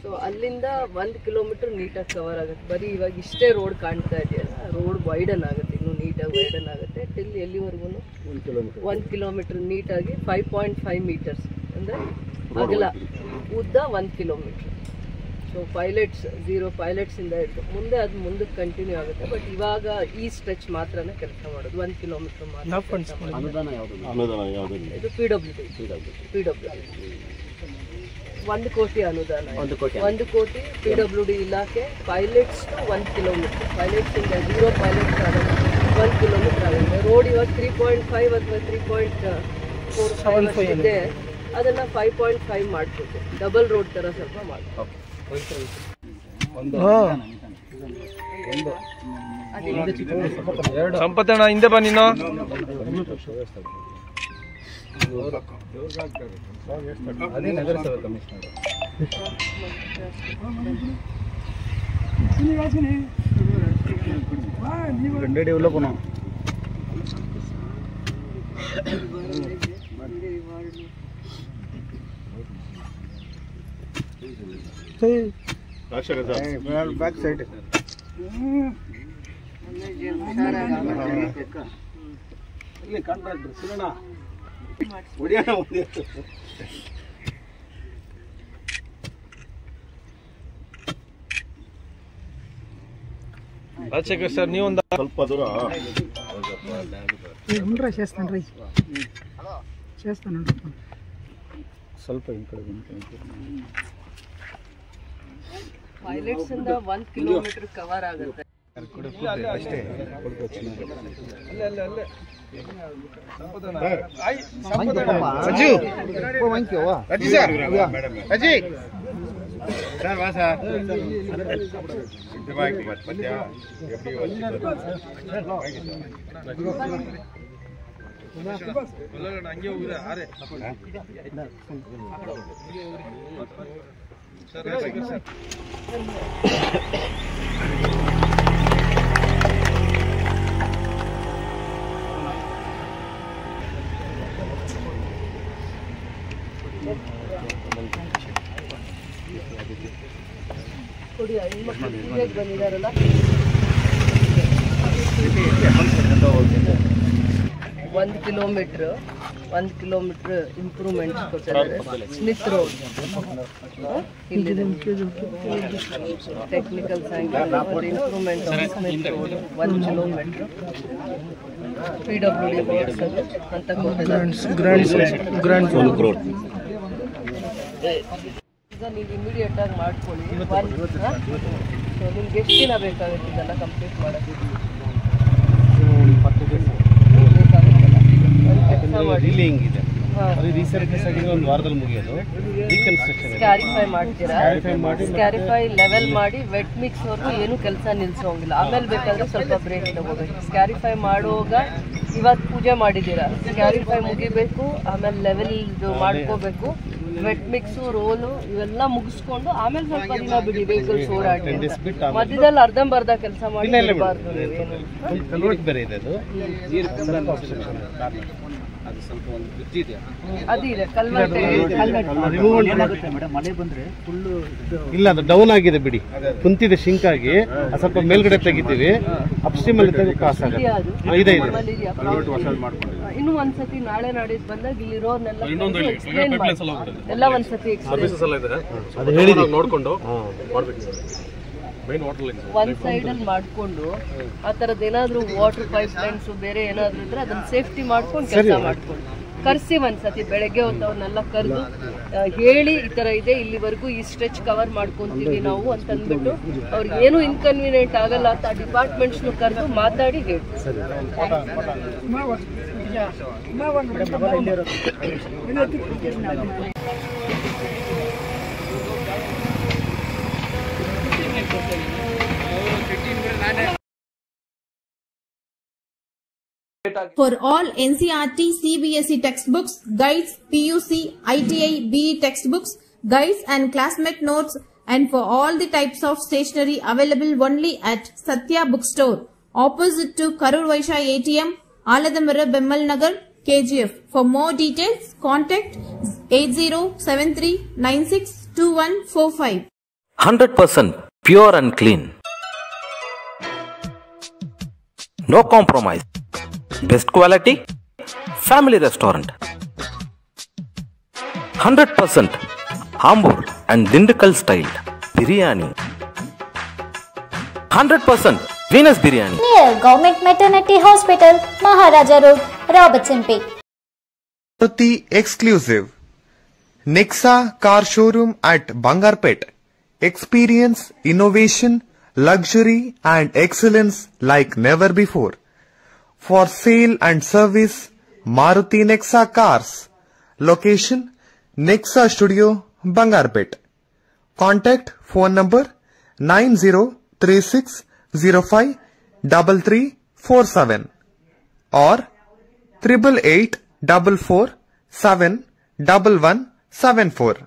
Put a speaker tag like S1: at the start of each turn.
S1: So ಅಲ್ಲಿಂದ 1 kilometre ನೀಟಾಗಿ cover ಆಗುತ್ತೆ. ಬರೀ ಇವಾಗ ಇಷ್ಟೇ ರೋಡ್ ಕಾಣ್ತಾ ಇದೆಯಲ್ಲ, ರೋಡ್ ವೈಡನ್ ಆಗುತ್ತೆ, ಇನ್ನೂ ನೀಟಾಗಿ ವೈಡನ್ ಆಗುತ್ತೆ. ಟಿಲ್ ಎಲ್ಲಿವರೆಗೂ 1 ಕಿಲೋಮೀಟರ್ ನೀಟಾಗಿ 5.5 ಮೀಟರ್ಸ್ ಅಂದರೆ ಅಗಲ, ಉದ್ದ 1 ಕಿಲೋಮೀಟರ್. ಸೊ ಪೈಲಟ್ಸ್ 0 ಪೈಲಟ್ಸ್ ಇಂದ ಇತ್ತು, ಮುಂದೆ ಅದು ಮುಂದಕ್ಕೆ ಕಂಟಿನ್ಯೂ ಆಗುತ್ತೆ. ಬಟ್ ಇವಾಗ ಈ ಸ್ಟ್ರೆಚ್ ಮಾತ್ರನೇ ಕೆಲಸ ಮಾಡೋದು, 1 ಕಿಲೋಮೀಟರ್ ಮಾತ್ರ. ಇದು PWD 1 ಕೋಟಿ ಅನುದಾನ, 1 ಕೋಟಿ PWD ಇಲಾಖೆ. ಪೈಲಟ್ಸ್ ಟು 1 ಕಿಲೋಮೀಟರ್, ಪೈಲಟ್ಸ್ ಇಂದ 0 ಪೈಲಟ್ಸ್ ಆಗುತ್ತೆ 1 ಕಿಲೋಮೀಟರ್ ಆಗುತ್ತೆ. ರೋಡ್ ಇವಾಗ 3.5 ಅಥವಾ 3.45 ಇದೆ, ಅದನ್ನ 5.5 ಮಾಡ್ಬೇಕು. ಡಬಲ್ ರೋಡ್ ತರ ಸ್ವಲ್ಪ ಮಾಡ್ಬೇಕು.
S2: ಸಂಪತ್ತಣ್ಣ ಹಿಂದೆ ಬಾ ನೀನು. ಅದೇ ನಗರಸಭೆ ಕಮಿಷನರ್ ಗಂಡೆ ಡೆವಲಪ್ ಬ್ಯಾಕ್ ಸೈಡ್ ಇಲ್ಲಿ ಕಾಂಟ್ರಾಕ್ಟರ್ ಸಿಗೋಣ ಹೊಡಿಯೋಣ. ರಾಜಶೇಖರ್ ಸರ್, ನೀವೊಂದು ಸ್ವಲ್ಪ ದೂರ చేస్తాను ಸ್ವಲ್ಪ ಈ ಕಡೆ
S1: ಪೈಲಟ್ಸ್ ಇಂದ 1 ಕಿಲೋಮೀಟರ್ ಕವರ್ ಆಗುತ್ತೆ
S2: ಅಷ್ಟೇ. ಕೊಡಿ, ಹೆಣ್ಮಕ್ಳು ಬಂದಿದ್ದಾರಲ್ಲ. 1 ಕಿಲೋಮೀಟರ್ ಇಂಪ್ರೂವ್ಮೆಂಟ್ಸ್ ಕೊಟ್ಟಿದ್ದಾರೆ. ಸ್ಮಿತ್ ರೋಡ್ ಇಲ್ಲಿದೆ, technical sanction improvement of Smith road 1 kilometre. PWD ಓಡಿಸೋದು ಅಂತ ಕೊಟ್ಟಿದ್ದಾರೆ. ಈಗ ನೀವು ಇಮಿಡಿಯೇಟ್ ಆಗಿ ಮಾಡ್ಕೊಳ್ಳಿ. ಸೊ ನಿಮ್ಗೆ ಎಷ್ಟು ದಿನ ಬೇಕಾಗುತ್ತೆ ಇದೆಲ್ಲ ಕಂಪ್ಲೀಟ್ ಮಾಡೋಕ್ಕೆ? ಸ್ಕ್ಯಾರಿಫೈ ಮಾಡ್ತೀರಾ? ಸ್ಕ್ಯಾರಿಫೈ ಲೆವೆಲ್ ಮಾಡಿ ವೆಟ್ ಮಿಕ್ಸ್ ವರ್ಗು ಏನು ಕೆಲಸ ನಿಲ್ಸೋಂಗಿಲ್ಲ. ಆಮೇಲೆ ಬೇಕಾದ್ರೆ ಸ್ವಲ್ಪ ಬ್ರೇಕ್ ತಗೋಬೇಕು. ಸ್ಕ್ಯಾರಿಫೈ ಮಾಡುವಾಗ ಇವತ್ತು ಪೂಜೆ ಮಾಡಿದ್ದೀರಾ, ಸ್ಕ್ಯಾರಿಫೈ ಮುಗಿಬೇಕು, ಆಮೇಲೆ ಲೆವೆಲ್ ಮಾಡ್ಕೋಬೇಕು. ವೆಟ್ ಮಿಕ್ಸು, ರೋಲು ಇವೆಲ್ಲ ಮುಗಿಸ್ಕೊಂಡು ಆಮೇಲೆ ಸ್ವಲ್ಪ ದಿನ ಬಿಡಿ ವೆಹಿಕಲ್ಸ್ ಓಡಾಡಿ. ಮಧ್ಯದಲ್ಲಿ ಅರ್ಧಂಬರ್ಧ ಕೆಲಸ ಮಾಡಿ ಅದಿದೆ ಕಲ್ವರ್ಟ್ ಇಲ್ಲ, ಅದು ಡೌನ್ ಆಗಿದೆ ಬಿಡಿ, ಕುಂತಿದೆ ಶಿಂಕ್ ಆಗಿ. ಸ್ವಲ್ಪ ಮೇಲ್ಗಡೆ ತೆಗಿತೀವಿ, ಅಪ್ಸ್ಟ್ರೀಮ್ ಅಲ್ಲಿ
S1: ಇನ್ನು ಒಂದ್ಸತಿ ನಾಳೆ ನಾಡಿದ್ದು ಬಂದಾಗ ಇಲ್ಲಿರೋರ್ನೆಲ್ಲ ಎಕ್ಸ್ಪ್ಲೇನ್ ಎಲ್ಲ ಒಂದ್ಸತಿ
S2: ನೋಡ್ಕೊಂಡು
S1: ಒಂದ್ ಸೈಡ್ ಅಲ್ಲಿ ಮಾಡ್ಕೊಂಡು ಆ ತರದ್ ಏನಾದ್ರು ವಾಟರ್ ಪೈಪ್ ಲೈನ್ಸ್ ಬೇರೆ ಏನಾದ್ರು ಇದ್ರೆ ಅದನ್ನ ಸೇಫ್ಟಿ ಮಾಡ್ಕೊಂಡು ಕೆಲಸ ಮಾಡ್ಕೊಂಡು ಕರ್ಸಿ ಒಂದ್ಸತಿ ಬೆಳಗ್ಗೆ ಹೊತ್ತವ್ರನ್ನೆಲ್ಲ ಕರೆದು ಹೇಳಿ ಈ ತರ ಇದೆ, ಇಲ್ಲಿವರೆಗೂ ಈ ಸ್ಟ್ರೆಚ್ ಕವರ್ ಮಾಡ್ಕೊಂತೀವಿ ನಾವು ಅಂತ ಅಂದ್ಬಿಟ್ಟು ಅವ್ರಿಗೆ ಏನು ಇನ್ಕನ್ವೀನಿಯೆಂಟ್ ಆಗಲ್ಲ ಅಂತ ಡಿಪಾರ್ಟ್ಮೆಂಟ್ಸ್ನು ಕರೆದು ಮಾತಾಡಿ ಹೇಳಿ.
S3: For all NCERT, CBSE textbooks, guides, PUC, ITI, BE textbooks, guides and classmate notes, and for all the types of stationery available only at Satya Bookstore, opposite to Karur Vaishya ATM, Aladamara, Bemmal Nagar, KGF. For more details, contact 8073962145.
S4: 100% pure and clean. No compromise. Best quality. Family restaurant. 100% Ambur and Dindukal style biryani. 100% Venus biryani.
S5: Near Government Maternity Hospital, Maharaja Road, Robertson Pay.
S6: Maruti exclusive Nexa car showroom at Bangarpet. Experience, innovation, luxury and excellence like never before. For sale and service, Maruti Nexa cars. Location, Nexa Studio, Bangarpet. Contact phone number 9036053347 or 8884471174.